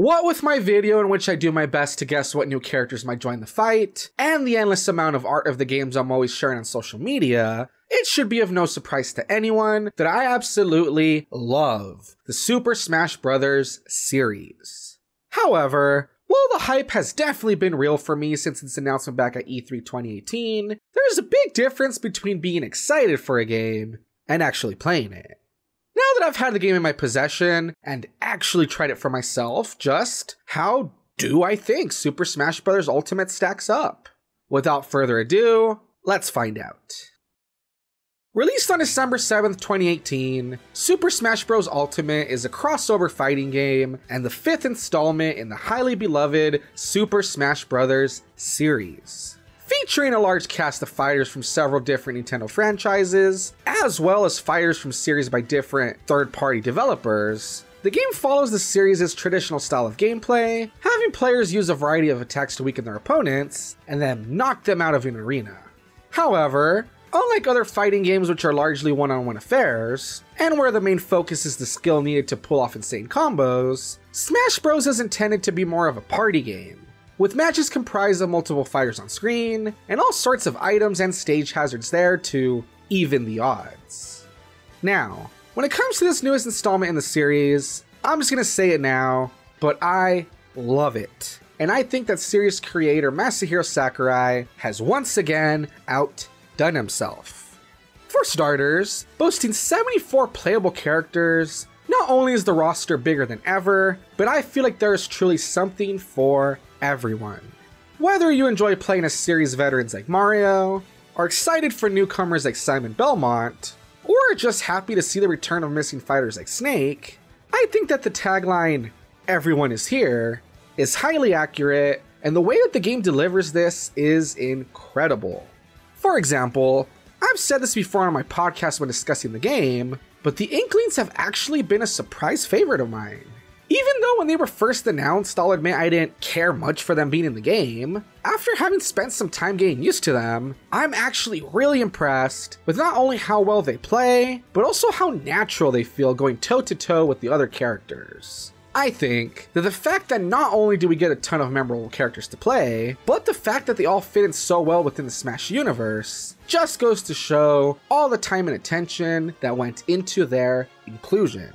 What with my video in which I do my best to guess what new characters might join the fight, and the endless amount of art of the games I'm always sharing on social media, it should be of no surprise to anyone that I absolutely love the Super Smash Bros. Series. However, while the hype has definitely been real for me since its announcement back at E3 2018, there is a big difference between being excited for a game and actually playing it. Now that I've had the game in my possession and actually tried it for myself, just how do I think Super Smash Bros. Ultimate stacks up? Without further ado, let's find out. Released on December 7th, 2018, Super Smash Bros. Ultimate is a crossover fighting game and the 5th installment in the highly beloved Super Smash Bros. Series. Featuring a large cast of fighters from several different Nintendo franchises, as well as fighters from series by different third-party developers, the game follows the series' traditional style of gameplay, having players use a variety of attacks to weaken their opponents, and then knock them out of an arena. However, unlike other fighting games which are largely one-on-one affairs, and where the main focus is the skill needed to pull off insane combos, Smash Bros. Is intended to be more of a party game, with matches comprised of multiple fighters on screen, and all sorts of items and stage hazards there to even the odds. Now, when it comes to this newest installment in the series, I'm just gonna say it now, but I love it. And I think that series creator Masahiro Sakurai has once again outdone himself. For starters, boasting 74 playable characters, not only is the roster bigger than ever, but I feel like there is truly something for everyone. Whether you enjoy playing as series veterans like Mario, are excited for newcomers like Simon Belmont, or are just happy to see the return of missing fighters like Snake, I think that the tagline, "Everyone is here," is highly accurate, and the way that the game delivers this is incredible. For example, I've said this before on my podcast when discussing the game, but the Inklings have actually been a surprise favorite of mine. Even though when they were first announced, I'll admit I didn't care much for them being in the game, after having spent some time getting used to them, I'm actually really impressed with not only how well they play, but also how natural they feel going toe-to-toe with the other characters. I think that the fact that not only do we get a ton of memorable characters to play, but the fact that they all fit in so well within the Smash universe just goes to show all the time and attention that went into their inclusion.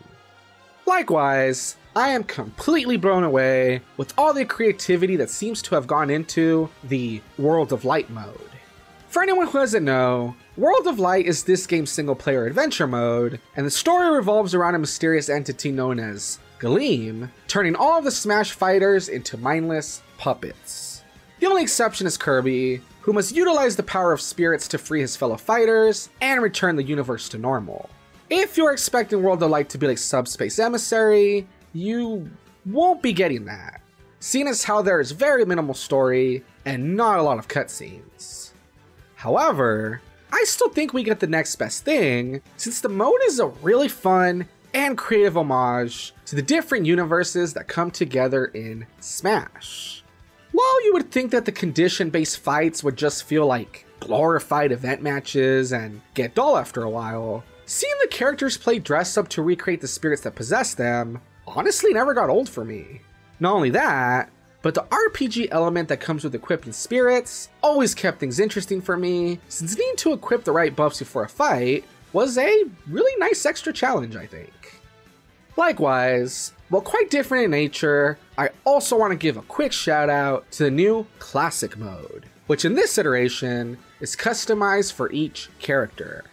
Likewise, I am completely blown away with all the creativity that seems to have gone into the World of Light mode. For anyone who doesn't know, World of Light is this game's single-player adventure mode, and the story revolves around a mysterious entity known as Galeem, turning all of the Smash fighters into mindless puppets. The only exception is Kirby, who must utilize the power of spirits to free his fellow fighters and return the universe to normal. If you're expecting World of Light to be like Subspace Emissary, you won't be getting that, seeing as how there is very minimal story and not a lot of cutscenes. However, I still think we get the next best thing, since the mode is a really fun and creative homage to the different universes that come together in Smash. While you would think that the condition-based fights would just feel like glorified event matches and get dull after a while, seeing the characters play dress up to recreate the spirits that possess them honestly never got old for me. Not only that, but the RPG element that comes with equipping spirits always kept things interesting for me, since needing to equip the right buffs before a fight was a really nice extra challenge, I think. Likewise, while quite different in nature, I also want to give a quick shout out to the new Classic mode, which in this iteration is customized for each character.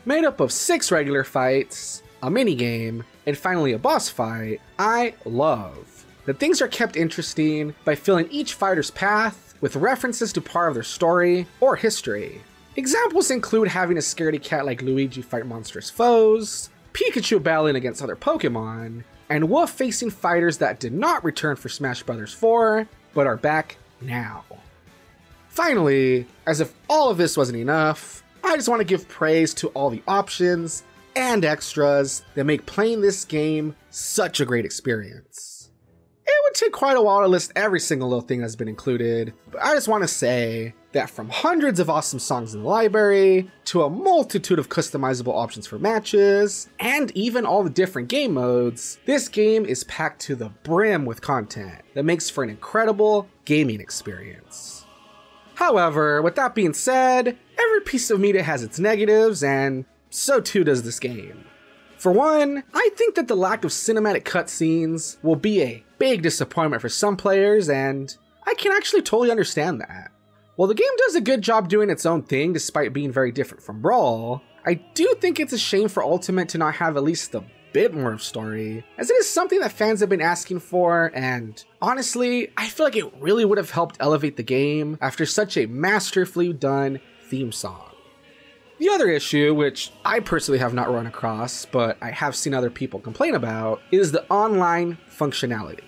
Made up of 6 regular fights, a minigame, and finally a boss fight, I love that things are kept interesting by filling each fighter's path with references to part of their story or history. Examples include having a scaredy cat like Luigi fight monstrous foes, Pikachu battling against other Pokemon, and Wolf facing fighters that did not return for Smash Bros. 4, but are back now. Finally, as if all of this wasn't enough, I just want to give praise to all the options and extras that make playing this game such a great experience. It would take quite a while to list every single little thing that's been included, but I just want to say that from hundreds of awesome songs in the library, to a multitude of customizable options for matches, and even all the different game modes, this game is packed to the brim with content that makes for an incredible gaming experience. However, with that being said, every piece of media has its negatives, and so too does this game. For one, I think that the lack of cinematic cutscenes will be a big disappointment for some players, and I can actually totally understand that. While the game does a good job doing its own thing despite being very different from Brawl, I do think it's a shame for Ultimate to not have at least a bit more of story, as it is something that fans have been asking for, and honestly, I feel like it really would have helped elevate the game after such a masterfully done theme song. The other issue, which I personally have not run across, but I have seen other people complain about, is the online functionality.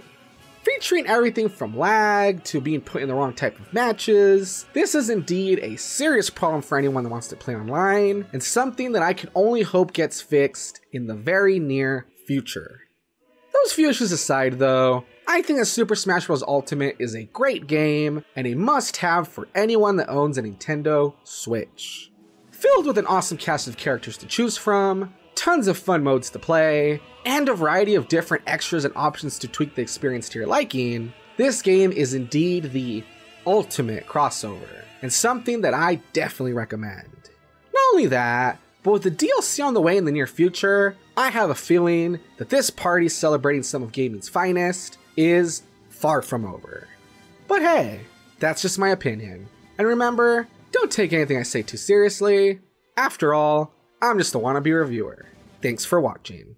Featuring everything from lag to being put in the wrong type of matches, this is indeed a serious problem for anyone that wants to play online, and something that I can only hope gets fixed in the very near future. Those few issues aside though, I think that Super Smash Bros. Ultimate is a great game and a must-have for anyone that owns a Nintendo Switch. Filled with an awesome cast of characters to choose from, tons of fun modes to play, and a variety of different extras and options to tweak the experience to your liking, this game is indeed the ultimate crossover, and something that I definitely recommend. Not only that, but with the DLC on the way in the near future, I have a feeling that this party celebrating some of gaming's finest is far from over. But hey, that's just my opinion. And remember, don't take anything I say too seriously. After all, I'm just a wannabe reviewer. Thanks for watching.